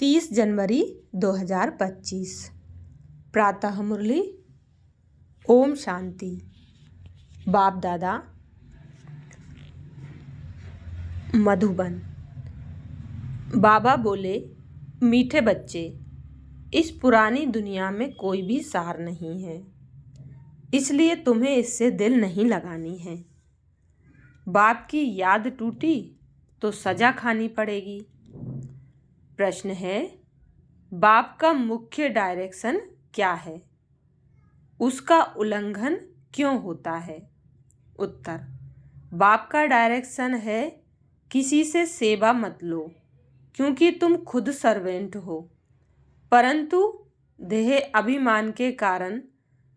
30 जनवरी 2025। प्रातः मुरली। ओम शांति। बाप दादा मधुबन। बाबा बोले, मीठे बच्चे, इस पुरानी दुनिया में कोई भी सार नहीं है, इसलिए तुम्हें इससे दिल नहीं लगानी है। बाप की याद टूटी तो सजा खानी पड़ेगी। प्रश्न है, बाप का मुख्य डायरेक्शन क्या है? उसका उल्लंघन क्यों होता है? उत्तर, बाप का डायरेक्शन है, किसी से सेवा मत लो क्योंकि तुम खुद सर्वेंट हो, परंतु देह अभिमान के कारण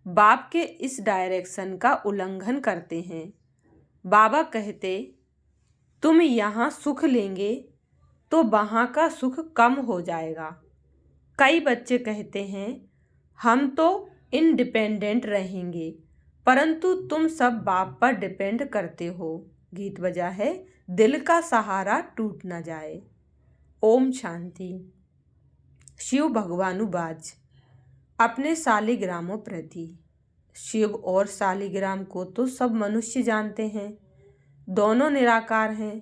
बाप के इस डायरेक्शन का उल्लंघन करते हैं। बाबा कहते, तुम यहाँ सुख लेंगे तो वहाँ का सुख कम हो जाएगा। कई बच्चे कहते हैं, हम तो इंडिपेंडेंट रहेंगे, परंतु तुम सब बाप पर डिपेंड करते हो। गीत बजा है, दिल का सहारा टूट न जाए। ओम शांति। शिव भगवानुवाच। अपने शालिग्रामों प्रति। शिव और शालिग्राम को तो सब मनुष्य जानते हैं, दोनों निराकार हैं।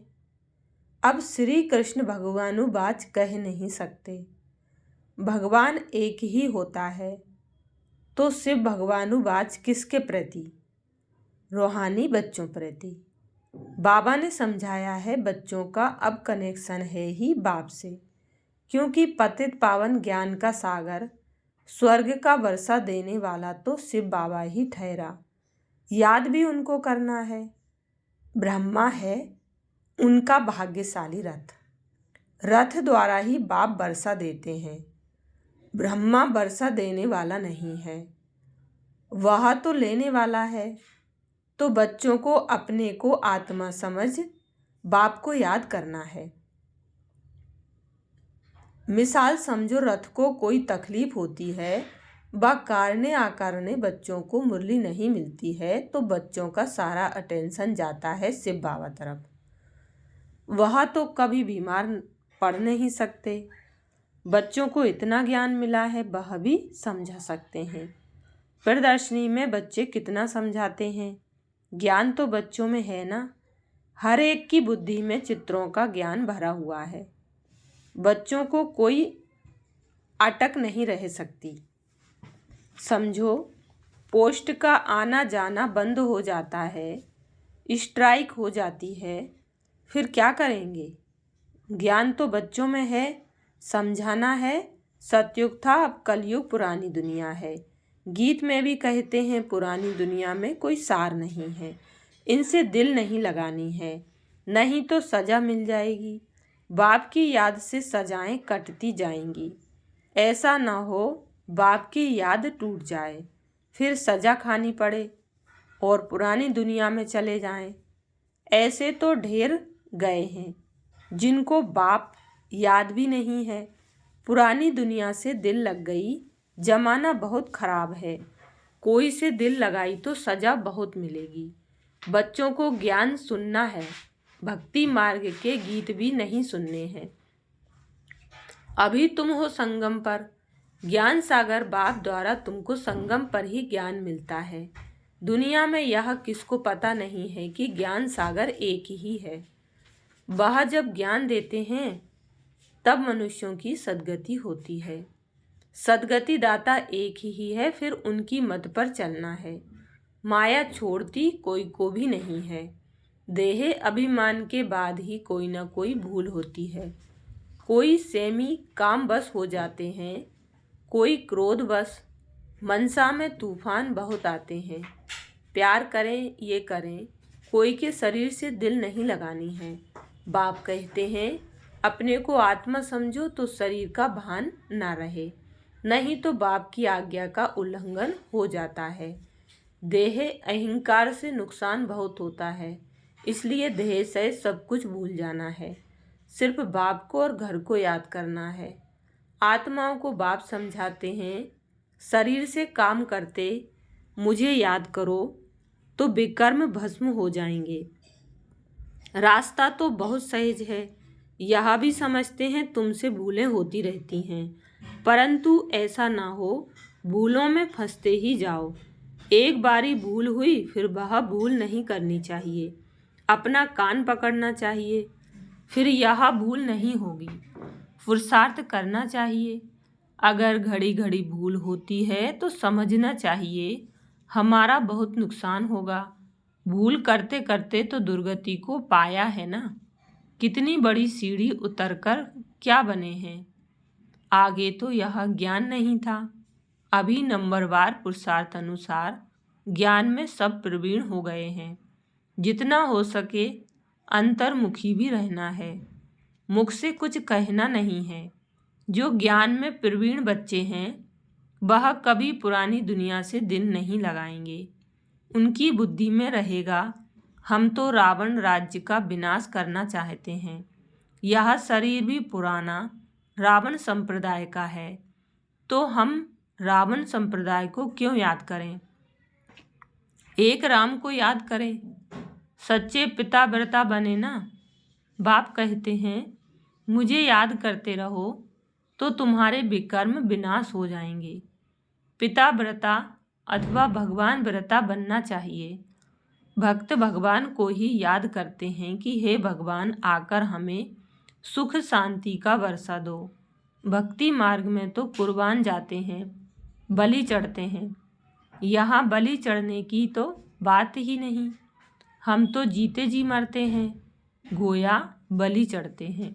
अब श्री कृष्ण भगवानुवाच कह नहीं सकते। भगवान एक ही होता है, तो शिव भगवानुवाच किसके प्रति? रूहानी बच्चों प्रति। बाबा ने समझाया है, बच्चों का अब कनेक्शन है ही बाप से, क्योंकि पतित पावन ज्ञान का सागर, स्वर्ग का वर्षा देने वाला तो शिव बाबा ही ठहरा। याद भी उनको करना है। ब्रह्मा है उनका भाग्यशाली रथ, रथ द्वारा ही बाप वर्षा देते हैं। ब्रह्मा वर्षा देने वाला नहीं है, वह तो लेने वाला है। तो बच्चों को अपने को आत्मा समझ बाप को याद करना है। मिसाल समझो, रथ को कोई तकलीफ होती है, व कारणे अकारणे बच्चों को मुरली नहीं मिलती है, तो बच्चों का सारा अटेंशन जाता है शिव बाबा तरफ। वह तो कभी बीमार पड़ नहीं सकते। बच्चों को इतना ज्ञान मिला है, वह भी समझा सकते हैं। प्रदर्शनी में बच्चे कितना समझाते हैं, ज्ञान तो बच्चों में है ना। हर एक की बुद्धि में चित्रों का ज्ञान भरा हुआ है। बच्चों को कोई अटक नहीं रह सकती। समझो, पोस्ट का आना जाना बंद हो जाता है, स्ट्राइक हो जाती है, फिर क्या करेंगे? ज्ञान तो बच्चों में है, समझाना है। सतयुग था, अब कलयुग पुरानी दुनिया है। गीत में भी कहते हैं, पुरानी दुनिया में कोई सार नहीं है, इनसे दिल नहीं लगानी है, नहीं तो सज़ा मिल जाएगी। बाप की याद से सजाएं कटती जाएंगी। ऐसा ना हो बाप की याद टूट जाए, फिर सज़ा खानी पड़े और पुरानी दुनिया में चले जाएं। ऐसे तो ढेर गए हैं जिनको बाप याद भी नहीं है। पुरानी दुनिया से दिल लग गई, जमाना बहुत खराब है। कोई से दिल लगाई तो सज़ा बहुत मिलेगी। बच्चों को ज्ञान सुनना है, भक्ति मार्ग के गीत भी नहीं सुनने हैं। अभी तुम हो संगम पर, ज्ञान सागर बाप द्वारा तुमको संगम पर ही ज्ञान मिलता है। दुनिया में यह किसको पता नहीं है कि ज्ञान सागर एक ही है। वह जब ज्ञान देते हैं तब मनुष्यों की सद्गति होती है। सद्गति दाता एक ही है, फिर उनकी मत पर चलना है। माया छोड़ती कोई को भी नहीं है। देह अभिमान के बाद ही कोई ना कोई भूल होती है। कोई सेमी काम बस हो जाते हैं, कोई क्रोध बस। मनसा में तूफान बहुत आते हैं। प्यार करें ये करें, कोई के शरीर से दिल नहीं लगानी है। बाप कहते हैं, अपने को आत्मा समझो तो शरीर का भान ना रहे, नहीं तो बाप की आज्ञा का उल्लंघन हो जाता है। देह अहंकार से नुकसान बहुत होता है, इसलिए देह से सब कुछ भूल जाना है। सिर्फ बाप को और घर को याद करना है। आत्माओं को बाप समझाते हैं, शरीर से काम करते मुझे याद करो तो विकर्म भस्म हो जाएंगे। रास्ता तो बहुत सहज है, यह भी समझते हैं तुमसे भूलें होती रहती हैं, परंतु ऐसा ना हो, भूलों में फंसते ही जाओ। एक बारी भूल हुई फिर वह भूल नहीं करनी चाहिए, अपना कान पकड़ना चाहिए, फिर यह भूल नहीं होगी। पुरुषार्थ करना चाहिए। अगर घड़ी घड़ी भूल होती है तो समझना चाहिए हमारा बहुत नुकसान होगा। भूल करते करते तो दुर्गति को पाया है ना। कितनी बड़ी सीढ़ी उतरकर क्या बने हैं। आगे तो यह ज्ञान नहीं था, अभी नंबरवार पुरुषार्थ अनुसार ज्ञान में सब प्रवीण हो गए हैं। जितना हो सके अंतर्मुखी भी रहना है, मुख से कुछ कहना नहीं है। जो ज्ञान में प्रवीण बच्चे हैं वह कभी पुरानी दुनिया से दिल नहीं लगाएंगे। उनकी बुद्धि में रहेगा हम तो रावण राज्य का विनाश करना चाहते हैं। यह शरीर भी पुराना रावण संप्रदाय का है, तो हम रावण संप्रदाय को क्यों याद करें। एक राम को याद करें। सच्चे पिता व्रता बने ना। बाप कहते हैं मुझे याद करते रहो तो तुम्हारे विकर्म विनाश हो जाएंगे। पिता व्रता अथवा भगवान व्रता बनना चाहिए। भक्त भगवान को ही याद करते हैं कि हे भगवान, आकर हमें सुख शांति का वर्षा दो। भक्ति मार्ग में तो कुर्बान जाते हैं, बलि चढ़ते हैं। यहाँ बलि चढ़ने की तो बात ही नहीं। हम तो जीते जी मरते हैं, गोया बलि चढ़ते हैं।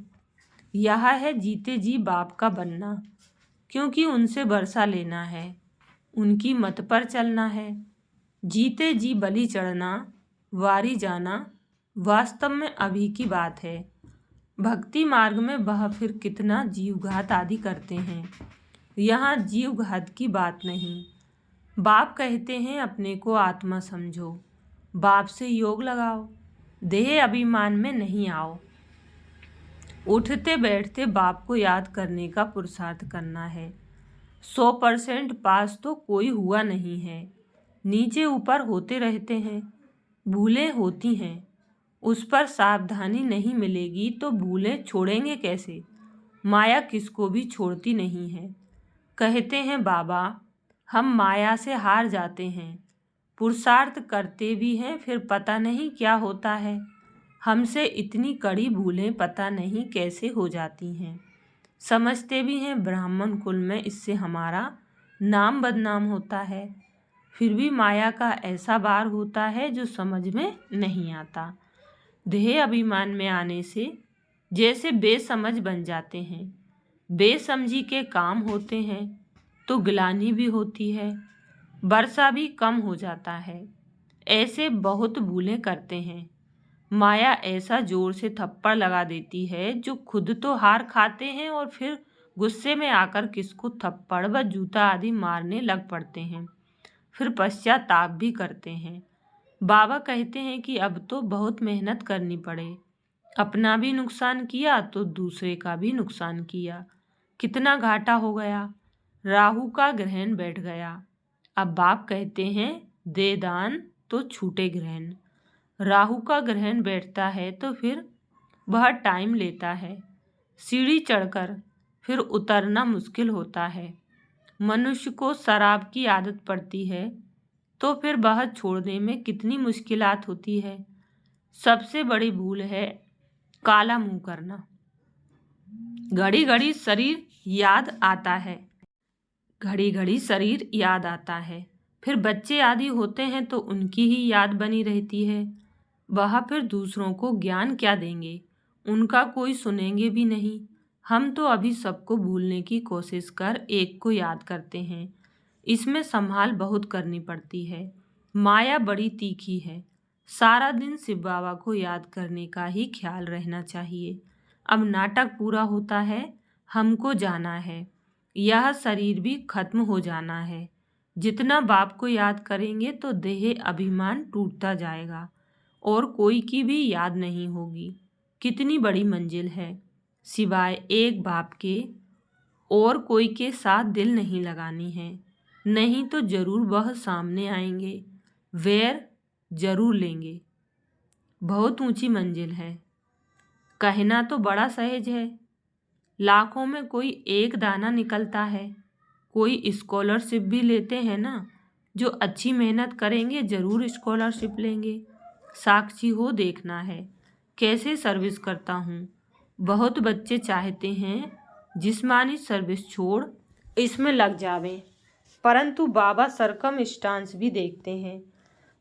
यह है जीते जी बाप का बनना, क्योंकि उनसे वर्षा लेना है, उनकी मत पर चलना है। जीते जी बलि चढ़ना, वारी जाना वास्तव में अभी की बात है। भक्ति मार्ग में वह फिर कितना जीवघात आदि करते हैं। यहाँ जीवघात की बात नहीं। बाप कहते हैं अपने को आत्मा समझो, बाप से योग लगाओ, देह अभिमान में नहीं आओ। उठते बैठते बाप को याद करने का पुरुषार्थ करना है। 100% पास तो कोई हुआ नहीं है, नीचे ऊपर होते रहते हैं। भूलें होती हैं, उस पर सावधानी नहीं मिलेगी तो भूलें छोड़ेंगे कैसे। माया किसको भी छोड़ती नहीं है। कहते हैं बाबा हम माया से हार जाते हैं, पुरुषार्थ करते भी हैं फिर पता नहीं क्या होता है। हमसे इतनी कड़ी भूलें पता नहीं कैसे हो जाती हैं। समझते भी हैं ब्राह्मण कुल में इससे हमारा नाम बदनाम होता है, फिर भी माया का ऐसा बार होता है जो समझ में नहीं आता। देह अभिमान में आने से जैसे बेसमझ बन जाते हैं, बेसमझी के काम होते हैं तो ग्लानि भी होती है, वर्षा भी कम हो जाता है। ऐसे बहुत भूलें करते हैं। माया ऐसा जोर से थप्पड़ लगा देती है जो खुद तो हार खाते हैं और फिर गुस्से में आकर किसको थप्पड़ व जूता आदि मारने लग पड़ते हैं, फिर पश्चाताप भी करते हैं। बाबा कहते हैं कि अब तो बहुत मेहनत करनी पड़े, अपना भी नुकसान किया तो दूसरे का भी नुकसान किया, कितना घाटा हो गया। राहु का ग्रहण बैठ गया। अब बाप कहते हैं दे दान तो छूटे ग्रहण। राहु का ग्रहण बैठता है तो फिर वह टाइम लेता है, सीढ़ी चढ़कर फिर उतरना मुश्किल होता है। मनुष्य को शराब की आदत पड़ती है तो फिर वह छोड़ने में कितनी मुश्किलात होती है। सबसे बड़ी भूल है काला मुंह करना। घड़ी घड़ी शरीर याद आता है, घड़ी घड़ी शरीर याद आता है। फिर बच्चे आदि होते हैं तो उनकी ही याद बनी रहती है। वह फिर दूसरों को ज्ञान क्या देंगे, उनका कोई सुनेंगे भी नहीं। हम तो अभी सबको भूलने की कोशिश कर एक को याद करते हैं। इसमें संभाल बहुत करनी पड़ती है। माया बड़ी तीखी है। सारा दिन शिव बाबा को याद करने का ही ख्याल रहना चाहिए। अब नाटक पूरा होता है, हमको जाना है, यह शरीर भी खत्म हो जाना है। जितना बाप को याद करेंगे तो देह अभिमान टूटता जाएगा और कोई की भी याद नहीं होगी। कितनी बड़ी मंजिल है, सिवाय एक बाप के और कोई के साथ दिल नहीं लगानी है, नहीं तो जरूर वह सामने आएंगे, वैर जरूर लेंगे। बहुत ऊंची मंजिल है। कहना तो बड़ा सहज है, लाखों में कोई एक दाना निकलता है। कोई स्कॉलरशिप भी लेते हैं ना, जो अच्छी मेहनत करेंगे जरूर स्कॉलरशिप लेंगे। साक्षी हो, देखना है कैसे सर्विस करता हूँ। बहुत बच्चे चाहते हैं जिस्मानी सर्विस छोड़ इसमें लग जावें, परंतु बाबा सरकमस्टांस भी देखते हैं।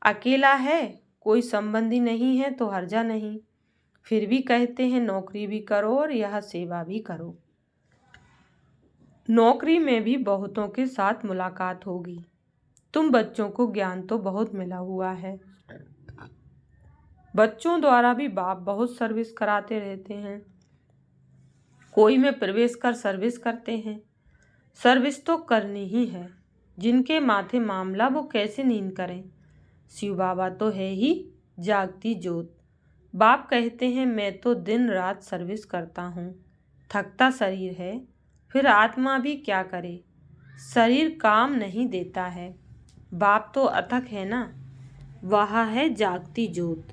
अकेला है, कोई संबंधी नहीं है तो हर्जा नहीं, फिर भी कहते हैं नौकरी भी करो और यह सेवा भी करो। नौकरी में भी बहुतों के साथ मुलाकात होगी। तुम बच्चों को ज्ञान तो बहुत मिला हुआ है। बच्चों द्वारा भी बाप बहुत सर्विस कराते रहते हैं। कोई में प्रवेश कर सर्विस करते हैं। सर्विस तो करनी ही है, जिनके माथे मामला वो कैसे नींद करें। शिव बाबा तो है ही जागती ज्योत। बाप कहते हैं मैं तो दिन रात सर्विस करता हूँ। थकता शरीर है, फिर आत्मा भी क्या करे, शरीर काम नहीं देता है। बाप तो अथक है ना, वह है जागती ज्योत,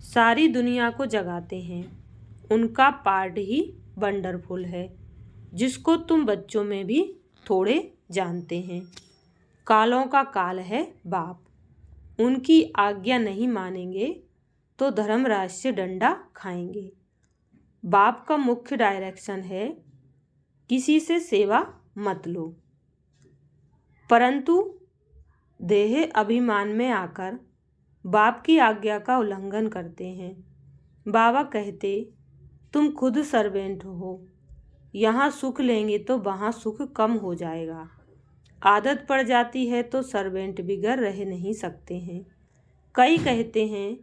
सारी दुनिया को जगाते हैं। उनका पार्ट ही वंडरफुल है, जिसको तुम बच्चों में भी थोड़े जानते हैं। कालों का काल है बाप, उनकी आज्ञा नहीं मानेंगे तो धर्मराज से डंडा खाएंगे। बाप का मुख्य डायरेक्शन है किसी से सेवा मत लो, परंतु देह अभिमान में आकर बाप की आज्ञा का उल्लंघन करते हैं। बाबा कहते तुम खुद सर्वेंट हो, यहाँ सुख लेंगे तो वहाँ सुख कम हो जाएगा। आदत पड़ जाती है तो सर्वेंट बिगड़ रह नहीं सकते हैं। कई कहते हैं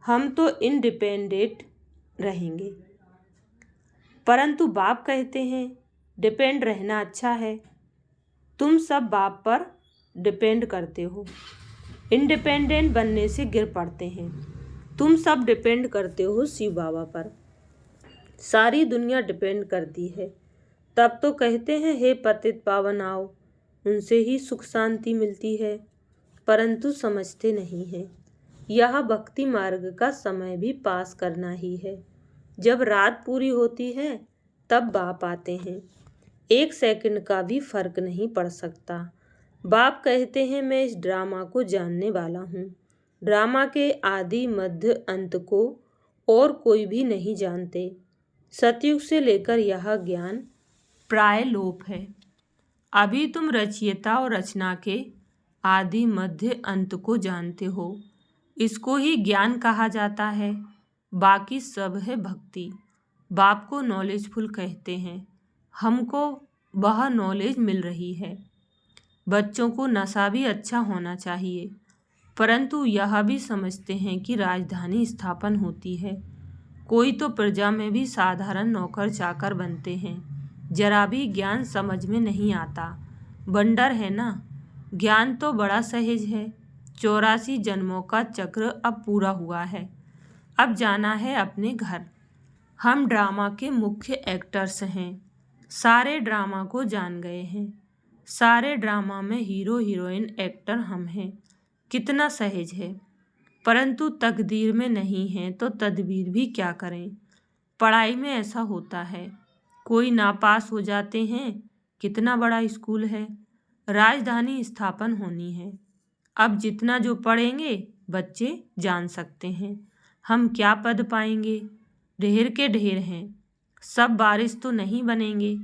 हम तो इंडिपेंडेंट रहेंगे, परंतु बाप कहते हैं डिपेंड रहना अच्छा है। तुम सब बाप पर डिपेंड करते हो, इंडिपेंडेंट बनने से गिर पड़ते हैं। तुम सब डिपेंड करते हो शिव बाबा पर, सारी दुनिया डिपेंड करती है। तब तो कहते हैं हे पतित पावन आओ, उनसे ही सुख शांति मिलती है, परंतु समझते नहीं हैं। यह भक्ति मार्ग का समय भी पास करना ही है। जब रात पूरी होती है तब बाप आते हैं, 1 सेकंड का भी फर्क नहीं पड़ सकता। बाप कहते हैं मैं इस ड्रामा को जानने वाला हूँ। ड्रामा के आदि मध्य अंत को और कोई भी नहीं जानते। सतयुग से लेकर यह ज्ञान प्राय लोप है। अभी तुम रचयिता और रचना के आदि मध्य अंत को जानते हो, इसको ही ज्ञान कहा जाता है। बाकी सब है भक्ति। बाप को नॉलेजफुल कहते हैं, हमको वह नॉलेज मिल रही है। बच्चों को नशा भी अच्छा होना चाहिए, परंतु यह भी समझते हैं कि राजधानी स्थापन होती है। कोई तो प्रजा में भी साधारण नौकर चाकर बनते हैं। जरा भी ज्ञान समझ में नहीं आता। बंडर है ना, ज्ञान तो बड़ा सहज है। 84 जन्मों का चक्र अब पूरा हुआ है, अब जाना है अपने घर। हम ड्रामा के मुख्य एक्टर्स हैं, सारे ड्रामा को जान गए हैं। सारे ड्रामा में हीरो हीरोइन एक्टर हम हैं। कितना सहज है, परंतु तकदीर में नहीं है तो तदबीर भी क्या करें। पढ़ाई में ऐसा होता है, कोई नापास हो जाते हैं। कितना बड़ा स्कूल है, राजधानी स्थापन होनी है। अब जितना जो पढ़ेंगे बच्चे जान सकते हैं। हम क्या पद पाएंगे, ढेर के ढेर हैं। सब बारिश तो नहीं बनेंगे,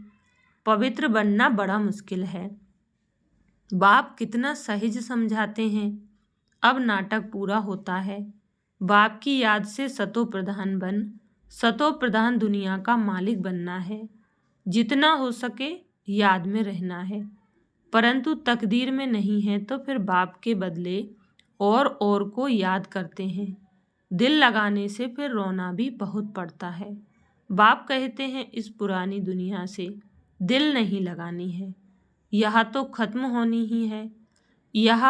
पवित्र बनना बड़ा मुश्किल है। बाप कितना सहज समझाते हैं। अब नाटक पूरा होता है। बाप की याद से सतो प्रधान बन, सतो प्रधान दुनिया का मालिक बनना है। जितना हो सके याद में रहना है, परंतु तकदीर में नहीं है तो फिर बाप के बदले और को याद करते हैं। दिल लगाने से फिर रोना भी बहुत पड़ता है। बाप कहते हैं इस पुरानी दुनिया से दिल नहीं लगानी है, यह तो खत्म होनी ही है। यह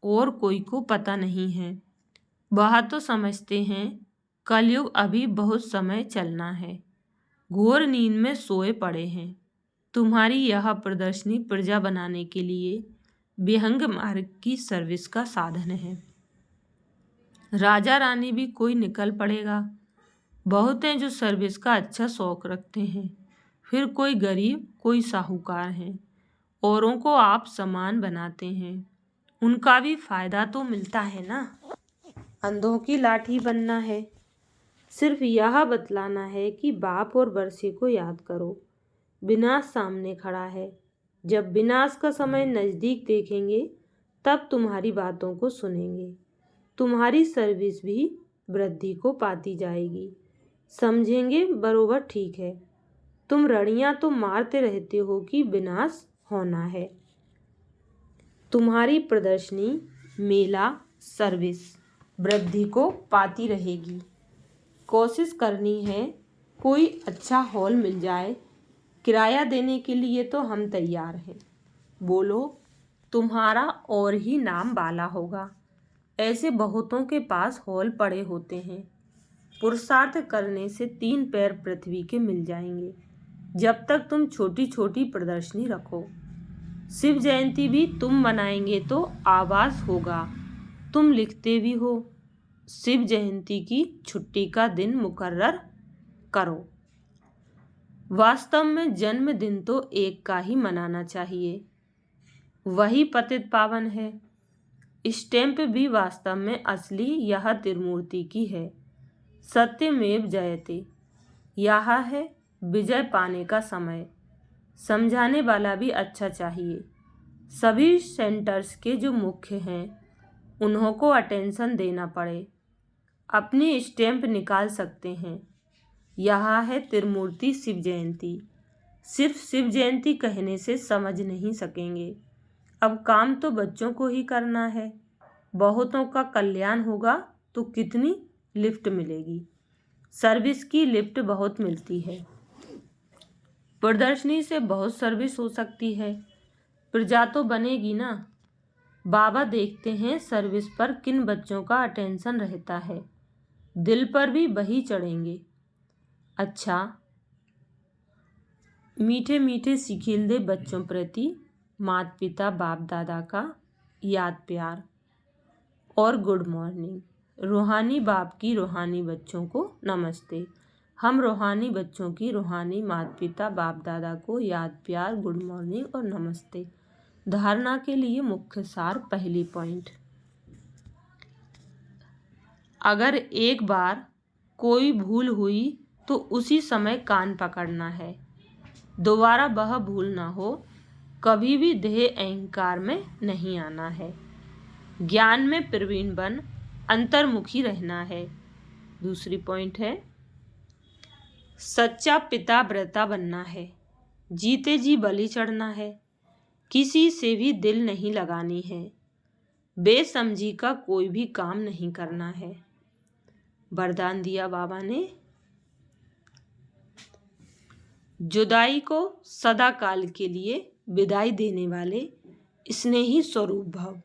और कोई को पता नहीं है। वह तो समझते हैं कलयुग अभी बहुत समय चलना है। घोर नींद में सोए पड़े हैं। तुम्हारी यह प्रदर्शनी प्रजा बनाने के लिए विहंग मार्ग की सर्विस का साधन है। राजा रानी भी कोई निकल पड़ेगा, बहुत हैं जो सर्विस का अच्छा शौक रखते हैं, फिर कोई गरीब कोई साहूकार हैं। औरों को आप समान बनाते हैं, उनका भी फायदा तो मिलता है ना। अंधों की लाठी बनना है, सिर्फ यह बतलाना है कि बाप और बरसे को याद करो। विनाश सामने खड़ा है, जब विनाश का समय नज़दीक देखेंगे तब तुम्हारी बातों को सुनेंगे। तुम्हारी सर्विस भी वृद्धि को पाती जाएगी। समझेंगे बरोबर ठीक है। तुम रड़ियाँ तो मारते रहते हो कि विनाश होना है। तुम्हारी प्रदर्शनी, मेला, सर्विस वृद्धि को पाती रहेगी। कोशिश करनी है कोई अच्छा हॉल मिल जाए, किराया देने के लिए तो हम तैयार हैं। बोलो, तुम्हारा और ही नाम बाला होगा। ऐसे बहुतों के पास हॉल पड़े होते हैं। पुरुषार्थ करने से 3 पैर पृथ्वी के मिल जाएंगे, जब तक तुम छोटी छोटी प्रदर्शनी रखो। शिव जयंती भी तुम मनाएंगे तो आवाज़ होगा। तुम लिखते भी हो, शिव जयंती की छुट्टी का दिन मुकर्रर करो। वास्तव में जन्मदिन तो एक का ही मनाना चाहिए, वही पतित पावन है। स्टैंप भी वास्तव में असली यह त्रिमूर्ति की है। सत्यमेव जयते, यह है विजय पाने का समय। समझाने वाला भी अच्छा चाहिए। सभी सेंटर्स के जो मुख्य हैं उन्हों को अटेंशन देना पड़े। अपनी स्टैंप निकाल सकते हैं। यह है त्रिमूर्ति शिव जयंती। सिर्फ शिव जयंती कहने से समझ नहीं सकेंगे। अब काम तो बच्चों को ही करना है। बहुतों का कल्याण होगा तो कितनी लिफ्ट मिलेगी। सर्विस की लिफ्ट बहुत मिलती है। प्रदर्शनी से बहुत सर्विस हो सकती है। प्रजा तो बनेगी ना। बाबा देखते हैं सर्विस पर किन बच्चों का अटेंशन रहता है, दिल पर भी वही चढ़ेंगे। अच्छा, मीठे मीठे सिखिलदे बच्चों प्रति माता पिता बाप दादा का याद प्यार और गुड मॉर्निंग। रूहानी बाप की रूहानी बच्चों को नमस्ते। हम रूहानी बच्चों की रूहानी माता पिता बाप दादा को याद प्यार, गुड मॉर्निंग और नमस्ते। धारणा के लिए मुख्य सार। पहली पॉइंट, अगर एक बार कोई भूल हुई तो उसी समय कान पकड़ना है, दोबारा वह भूल ना हो। कभी भी देह अहंकार में नहीं आना है। ज्ञान में प्रवीण बन अंतर्मुखी रहना है। दूसरी पॉइंट है, सच्चा पिता व्रता बनना है। जीते जी बलि चढ़ना है। किसी से भी दिल नहीं लगानी है। बेसमझी का कोई भी काम नहीं करना है। वरदान दिया बाबा ने, जुदाई को सदा काल के लिए विदाई देने वाले स्नेही स्वरूप भव।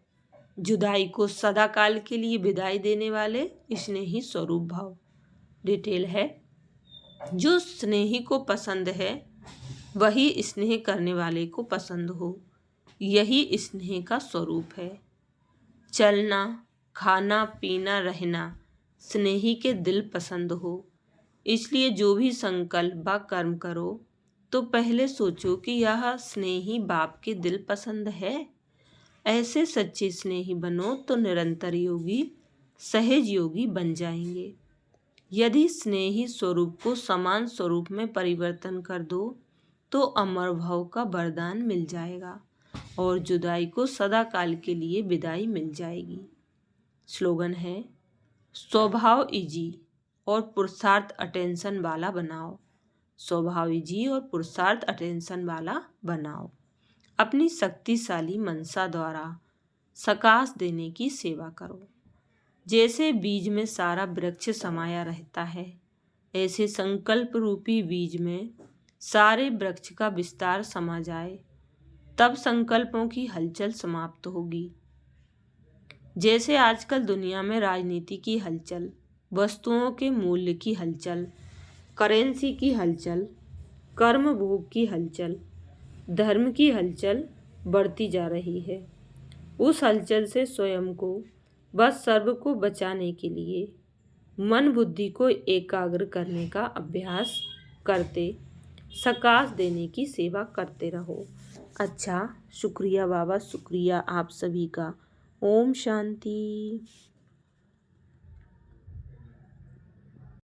जुदाई को सदा काल के लिए विदाई देने वाले स्नेही स्वरूप भव। डिटेल है, जो स्नेही को पसंद है वही स्नेह करने वाले को पसंद हो। यही स्नेह का स्वरूप है। चलना, खाना, पीना, रहना स्नेही के दिल पसंद हो। इसलिए जो भी संकल्प व कर्म करो तो पहले सोचो कि यह स्नेही बाप के दिल पसंद है। ऐसे सच्चे स्नेही बनो तो निरंतर योगी, सहज योगी बन जाएंगे। यदि स्नेही स्वरूप को समान स्वरूप में परिवर्तन कर दो तो अमर भव का वरदान मिल जाएगा और जुदाई को सदा काल के लिए विदाई मिल जाएगी। स्लोगन है, स्वभाव इजी और पुरुषार्थ अटेंशन वाला बनाओ। स्वभाव इजी और पुरुषार्थ अटेंशन वाला बनाओ। अपनी शक्तिशाली मनसा द्वारा सकाश देने की सेवा करो। जैसे बीज में सारा वृक्ष समाया रहता है, ऐसे संकल्प रूपी बीज में सारे वृक्ष का विस्तार समा जाए, तब संकल्पों की हलचल समाप्त होगी। जैसे आजकल दुनिया में राजनीति की हलचल, वस्तुओं के मूल्य की हलचल, करेंसी की हलचल, कर्म भोग की हलचल, धर्म की हलचल बढ़ती जा रही है। उस हलचल से स्वयं को व सर्व को बचाने के लिए मन बुद्धि को एकाग्र करने का अभ्यास करते, सकाश देने की सेवा करते रहो। अच्छा, शुक्रिया बाबा, शुक्रिया आप सभी का। ओम शांति।